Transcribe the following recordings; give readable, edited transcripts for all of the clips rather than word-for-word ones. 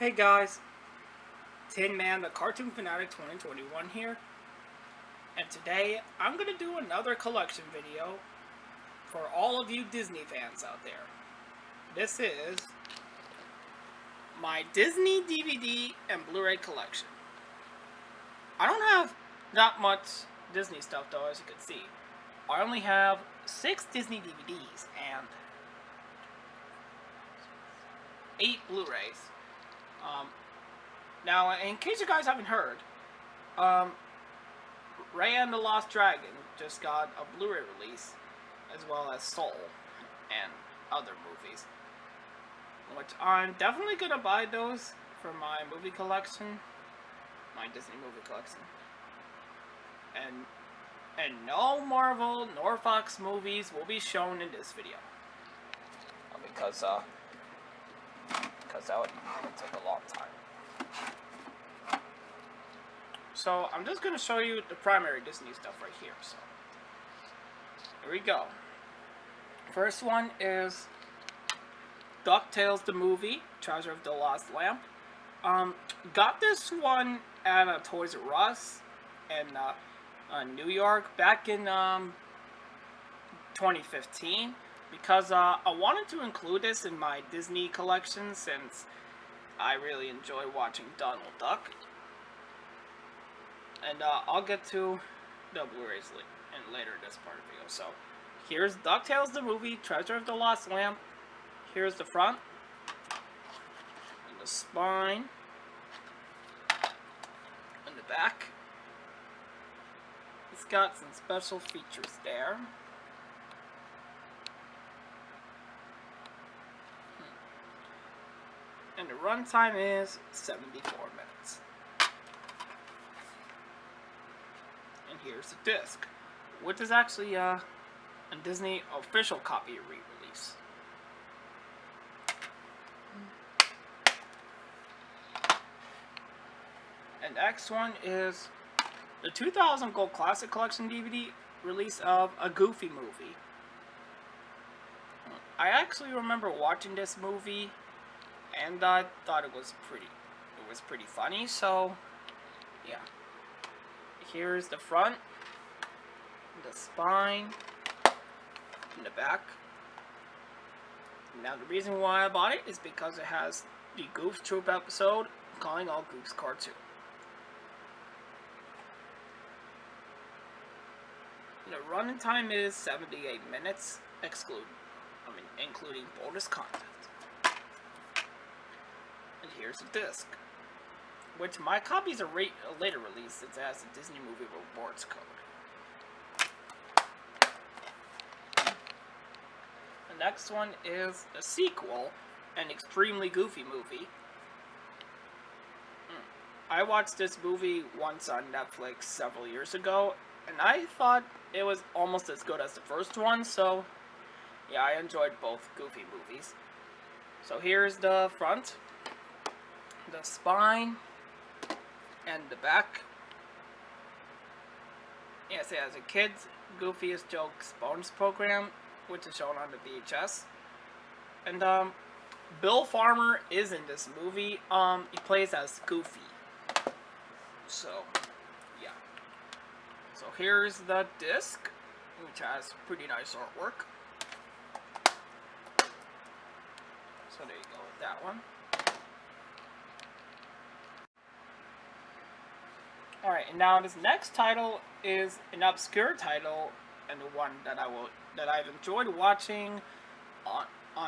Hey guys, Tin Man the Cartoon Fanatic 2021 here, and today I'm going to do another collection video for all of you Disney fans out there. This is my Disney DVD and Blu-ray collection. I don't have that much Disney stuff though, as you can see. I only have 6 Disney DVDs and 8 Blu-rays. Now, in case you guys haven't heard, Raya and the Lost Dragon just got a Blu-ray release, as well as Soul and other movies, which I'm definitely gonna buy those for my movie collection, my Disney movie collection. And no Marvel nor Fox movies will be shown in this video, because that would take a long time. So I'm just going to show you the primary Disney stuff right here. So here we go. First one is Ducktales the movie, Treasure of the Lost Lamp. Got this one at a Toys R Us in New York back in 2015 because I wanted to include this in my Disney collection since I really enjoy watching Donald Duck. And I'll get to the Blu-rays in later this part of the video. So here's DuckTales the movie, Treasure of the Lost Lamp. Here's the front and the spine and the back. It's got some special features there. And the runtime is 74 minutes. And here's the disc, which is actually a Disney official copy re-release. And the next one is the 2000 Gold Classic Collection DVD release of a Goofy movie. I actually remember watching this movie, and I thought it was pretty funny. So yeah. Here's the front, the spine, and the back. Now the reason why I bought it is because it has the Goof Troop episode, Calling All Goofs cartoon. The running time is 78 minutes, including bonus content. And here's the disc, which my copies are later released since it has a Disney Movie Rewards code. The next one is a sequel, an extremely goofy movie. I watched this movie once on Netflix several years ago, and I thought it was almost as good as the first one, so yeah, I enjoyed both Goofy movies. So here's the front, the spine, and the back. Yes, it has a Kids Goofiest Jokes bonus program, which is shown on the VHS. And Bill Farmer is in this movie. He plays as Goofy. So yeah. So here's the disc, which has pretty nice artwork. So there you go with that one. Alright, and now this next title is an obscure title, and the one that I've enjoyed watching on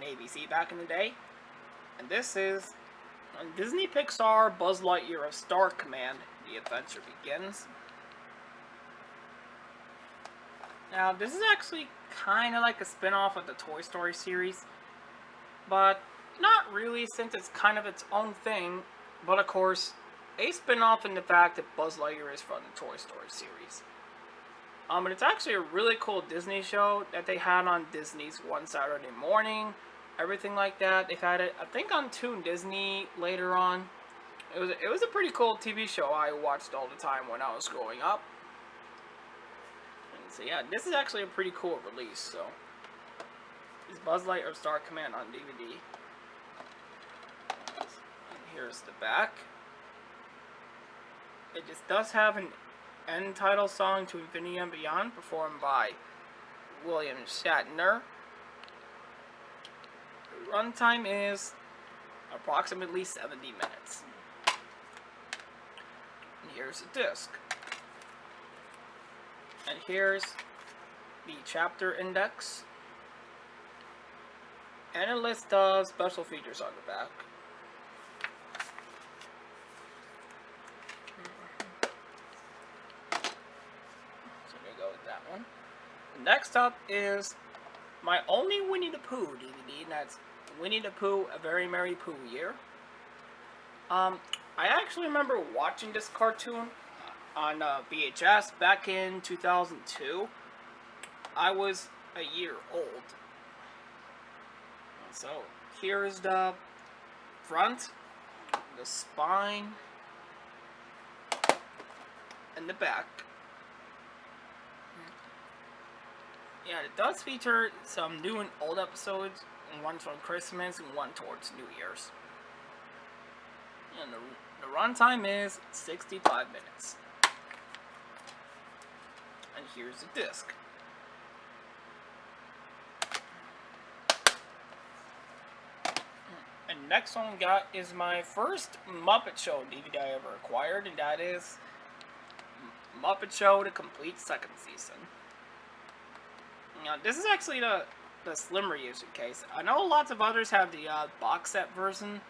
ABC back in the day. And this is Disney Pixar Buzz Lightyear of Star Command, The Adventure Begins. Now this is actually kind of like a spin-off of the Toy Story series, but not really, since it's kind of its own thing. But of course, a spin-off in the fact that Buzz Lightyear is from the Toy Story series. And it's actually a really cool Disney show that they had on Disney's One Saturday Morning, everything like that. They've had it, I think, on Toon Disney later on. It was a pretty cool TV show I watched all the time when I was growing up. And so yeah, this is actually a pretty cool release. So it's Buzz Lightyear of Star Command on DVD. Here's the back. It just does have an end title song to Infinity and Beyond performed by William Shatner. The runtime is approximately 70 minutes. And here's the disc. And here's the chapter index. And a list of special features on the back. So there goes that one. Next up is my only Winnie the Pooh DVD, and that's Winnie the Pooh, A Very Merry Pooh Year. I actually remember watching this cartoon on VHS back in 2002. I was a year old. So here's the front, the spine, and the back. Yeah, it does feature some new and old episodes, and one from Christmas and one towards New Year's. And the runtime is 65 minutes. And here's the disc. And next one we got is my first Muppet Show DVD I ever acquired, and that is Muppet Show, the complete second season. Now, this is actually the slim reissue case. I know lots of others have the box set version,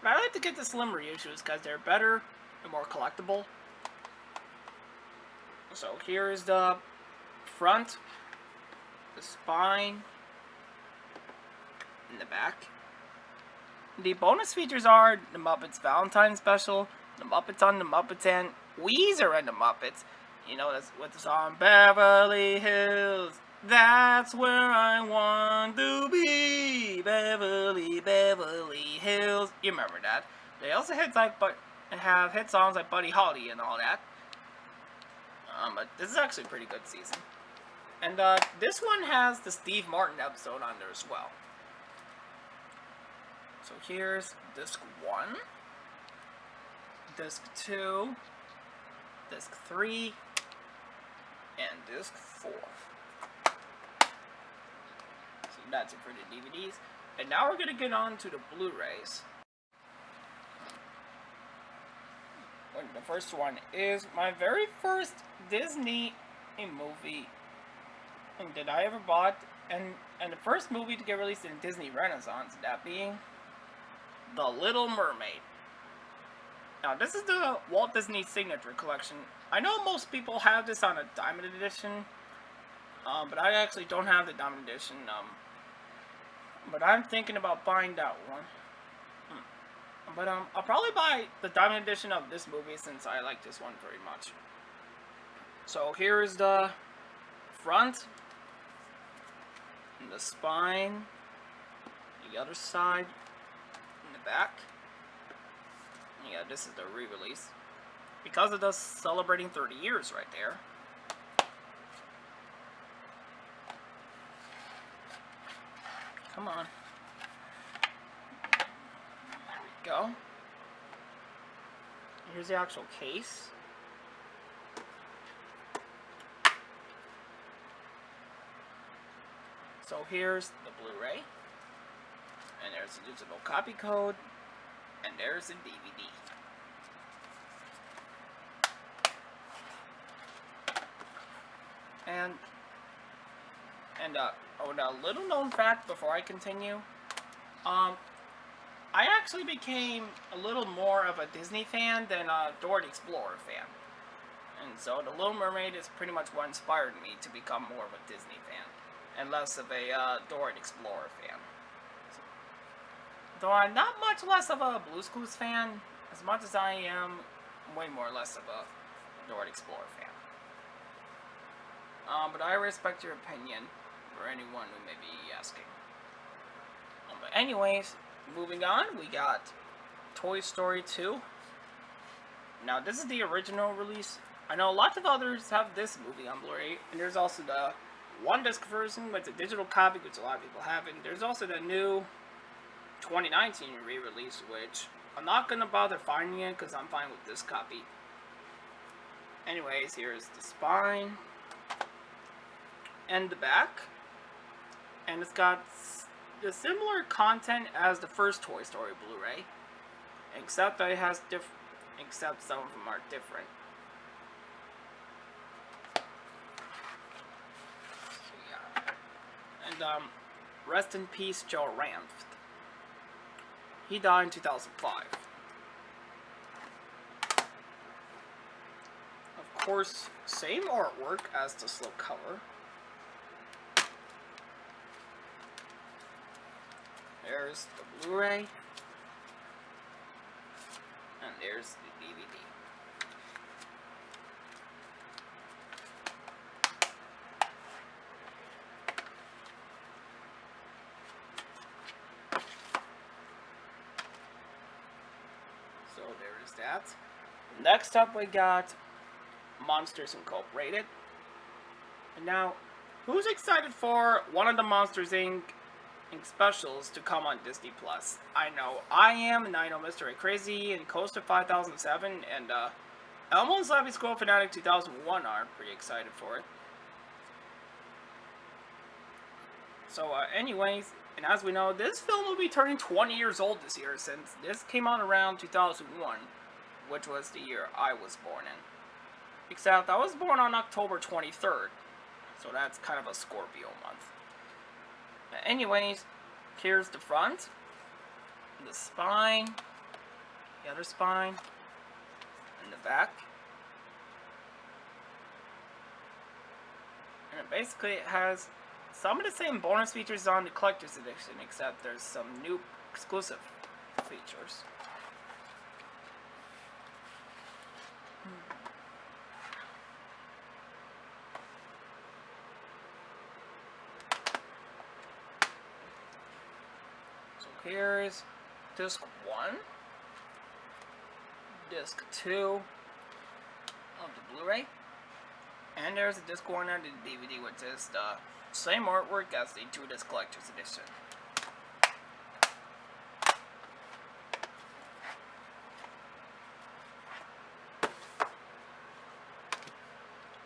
but I like to get the slim reissues because they're better and more collectible. So here's the front, the spine, and the back. The bonus features are the Muppets Valentine's Special, the Muppets on the Muppets, and Weezer and the Muppets. You know, that's with the song Beverly Hills. That's where I want to be, Beverly, Beverly Hills. You remember that. They also have hit songs like Buddy Holly and all that. But this is actually a pretty good season. And this one has the Steve Martin episode on there as well. So here's disc 1, disc 2, disc 3, and disc 4. So that's it for the DVDs. And now we're going to get on to the Blu-rays. The first one is my very first Disney movie that I ever bought, and the first movie to get released in Disney Renaissance, that being The Little Mermaid. Now, this is the Walt Disney Signature Collection. I know most people have this on a Diamond Edition, but I actually don't have the Diamond Edition, but I'm thinking about buying that one. But I'll probably buy the Diamond Edition of this movie since I like this one very much. So here's the front, and the spine, the other side, and the back. Yeah, this is the re-release. Because it does celebrating 30 years right there. Come on. There we go. Here's the actual case. So here's the Blu-ray. And there's the digital copy code. And there's the DVD. And a little known fact before I continue. I actually became a little more of a Disney fan than a Dora the Explorer fan. And so The Little Mermaid is pretty much what inspired me to become more of a Disney fan. And less of a Dora the Explorer fan. Though I'm not much less of a Blue's Clues fan, as much as I am way more or less of a Dora the Explorer fan. But I respect your opinion for anyone who may be asking. But anyways, moving on, we got Toy Story 2. Now, this is the original release. I know lots of others have this movie on Blu-ray, and there's also the one-disc version with the digital copy, which a lot of people haven't. There's also the new 2019 re-release, which I'm not gonna bother finding it because I'm fine with this copy. Anyways, here's the spine and the back, and it's got the similar content as the first Toy Story Blu-ray, except that it has except some of them are different. So, yeah. And rest in peace, Joe Ranft. He died in 2005. Of course, same artwork as the slipcover. There's the Blu-ray. And there's the DVD. So there is that. Next up we got Monsters Incorporated. And now, who's excited for one of the Monsters Inc. specials to come on Disney Plus? I know I am, and I know Mr. A Crazy and Coaster 5007 and Elmo's Lappy Squirrel Fanatic 2001 are pretty excited for it. So anyways, and as we know, this film will be turning 20 years old this year, since this came out around 2001, which was the year I was born in. Except I was born on October 23rd, so that's kind of a Scorpio month. Anyways, here's the front, the spine, the other spine, and the back. And basically it has some of the same bonus features on the collector's edition, except there's some new exclusive features. So here's disc 1, disc 2 of the Blu-ray, and there's a disc 1 and the DVD, which is the same artwork as the 2-disc collector's edition.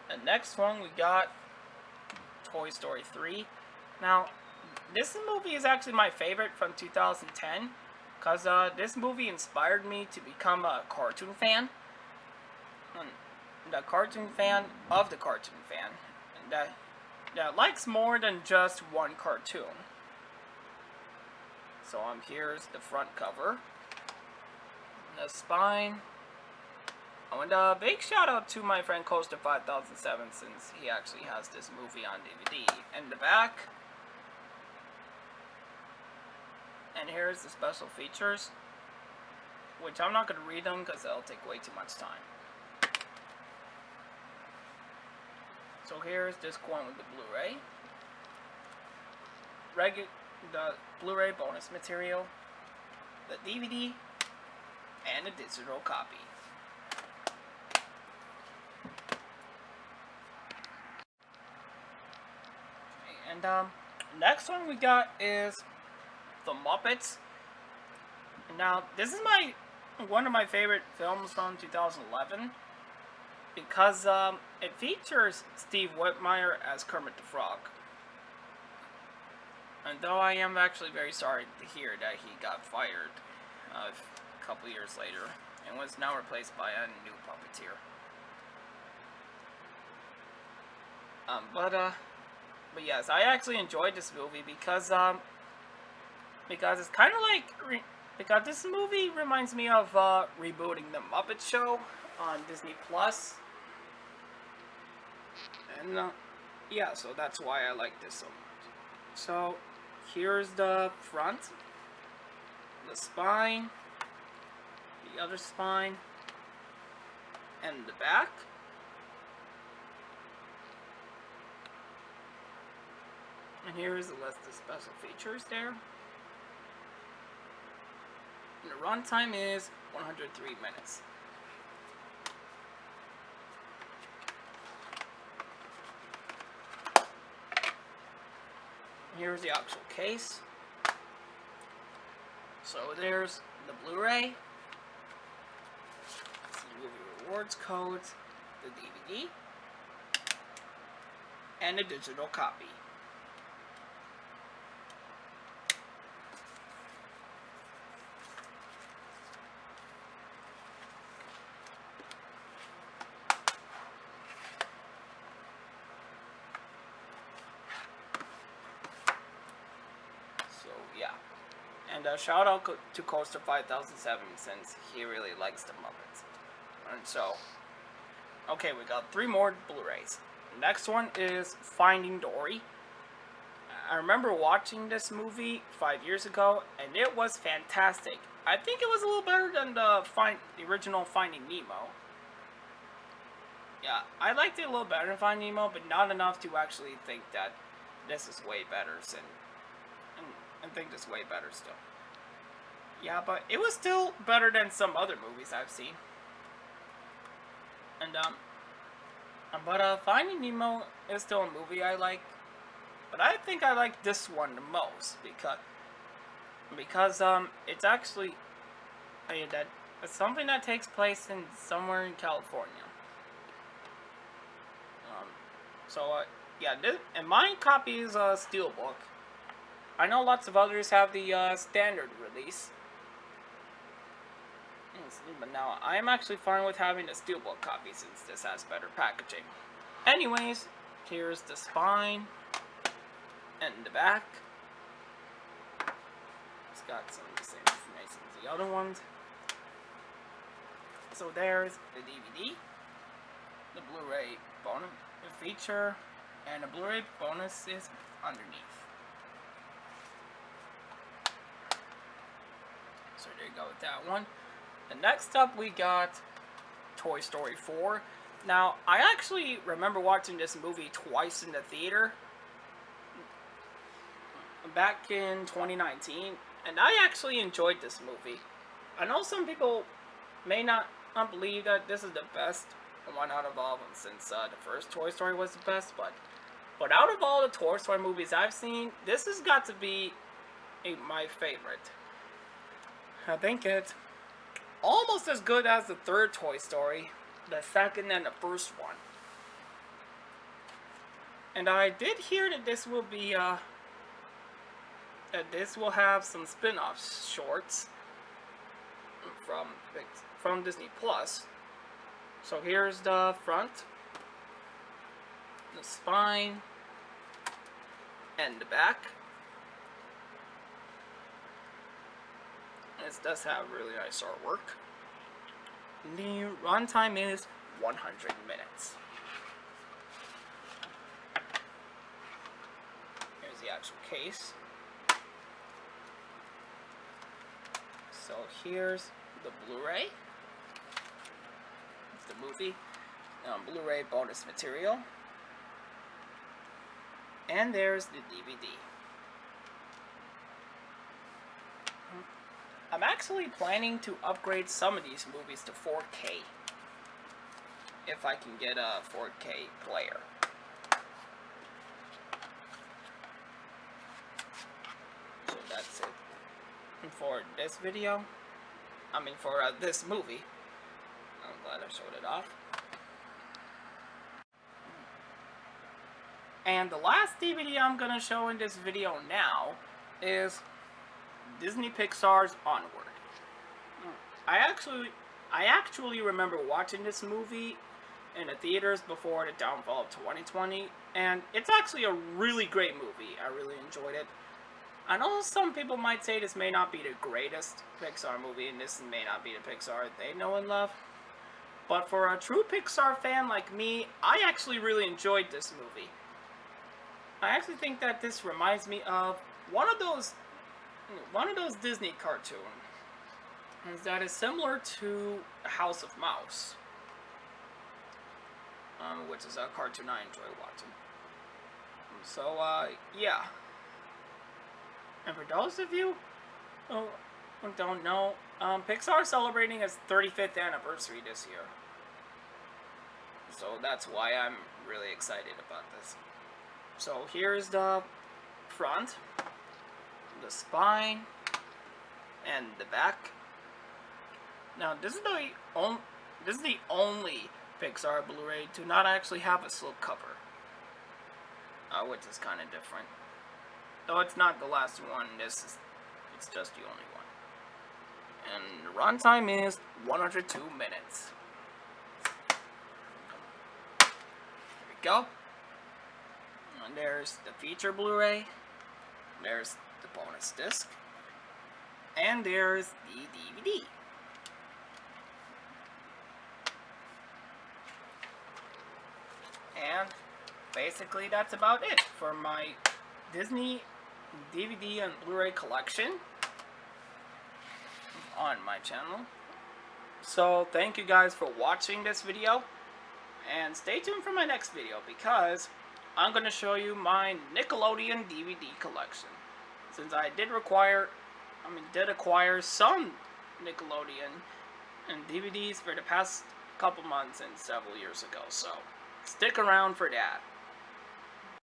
The next one we got Toy Story 3. Now, this movie is actually my favorite from 2010, because this movie inspired me to become a cartoon fan. The cartoon fan of the cartoon fan. And that likes more than just one cartoon. So here's the front cover, the spine. Oh, and a big shout out to my friend Coaster 5007, since he actually has this movie on DVD. And the back. And here's the special features, which I'm not going to read them because that'll take way too much time. So here's disc 1 with the Blu-ray, the Blu-ray bonus material, the DVD, and a digital copy. And next one we got is the Muppets. Now, this is one of my favorite films from 2011 because it features Steve Whitmire as Kermit the Frog. And though I am actually very sorry to hear that he got fired a couple years later and was now replaced by a new puppeteer. But yes, I actually enjoyed this movie because it's kind of like because this movie reminds me of rebooting the Muppet Show on Disney Plus, and yeah, so that's why I like this so much. So here's the front, the spine, the other spine, and the back. And here is the list of special features there. And the runtime is 103 minutes. Here's the actual case. So there's the Blu-ray, rewards codes, the DVD, and a digital copy. So yeah, and shout out to Coaster 5007 since he really likes the Muppets. And so, okay, we got 3 more Blu-rays. Next one is Finding Dory. I remember watching this movie 5 years ago, and it was fantastic. I think it was a little better than the original Finding Nemo. Yeah, I liked it a little better than Finding Nemo, but not enough to actually think that this is way better, and think this way better still. Yeah, but it was still better than some other movies I've seen. And but Finding Nemo is still a movie I like, but I think I like this one the most because it's actually it's something that takes place in somewhere in California. Yeah, and my copy is a steelbook. I know lots of others have the standard release. But now, I am actually fine with having the steelbook copy since this has better packaging. Anyways, here's the spine and the back. It's got some of the same information as the other ones. So there's the DVD, the Blu-ray bonus feature, and the Blu-ray bonus is underneath. So there you go with that one. And next up we got Toy Story 4. Now, I actually remember watching this movie twice in the theater back in 2019, and I actually enjoyed this movie. I know some people may not believe that this is the best one out of all of them, since the first Toy Story was the best, but out of all the Toy Story movies I've seen, this has got to be my favorite. I think it's almost as good as the third Toy Story, the second and the first one. And I did hear that this will be that this will have some spin-off shorts from Disney Plus. So here's the front, the spine, and the back. This does have really nice artwork. The runtime is 100 minutes. Here's the actual case. So here's the Blu-ray. It's the movie. Blu-ray bonus material. And there's the DVD. I'm actually planning to upgrade some of these movies to 4K. If I can get a 4K player. So that's it. And for this video, for this movie, I'm glad I showed it off. And the last DVD I'm gonna show in this video now is Disney Pixar's Onward. I actually remember watching this movie in the theaters before the downfall of 2020, and it's actually a really great movie. I really enjoyed it. I know some people might say this may not be the greatest Pixar movie, and this may not be the Pixar they know and love, but for a true Pixar fan like me, I actually really enjoyed this movie. I actually think that this reminds me of one of those Disney cartoons that is similar to House of Mouse, which is a cartoon I enjoy watching. So, yeah. And for those of you who don't know, Pixar is celebrating its 35th anniversary this year. So that's why I'm really excited about this. So here's the front, the spine, and the back. Now this is This is the only Pixar Blu-ray to not actually have a slipcover, which is kind of different. Though it's not the last one, it's just the only one. And the runtime is 102 minutes. There we go. And there's the feature Blu-ray. There's the bonus disc. And there's the DVD. And basically that's about it for my Disney DVD and Blu-ray collection on my channel. So thank you guys for watching this video, and stay tuned for my next video because I'm going to show you my Nickelodeon DVD collection, since I did acquire some Nickelodeon and DVDs for the past couple months and several years ago, so stick around for that.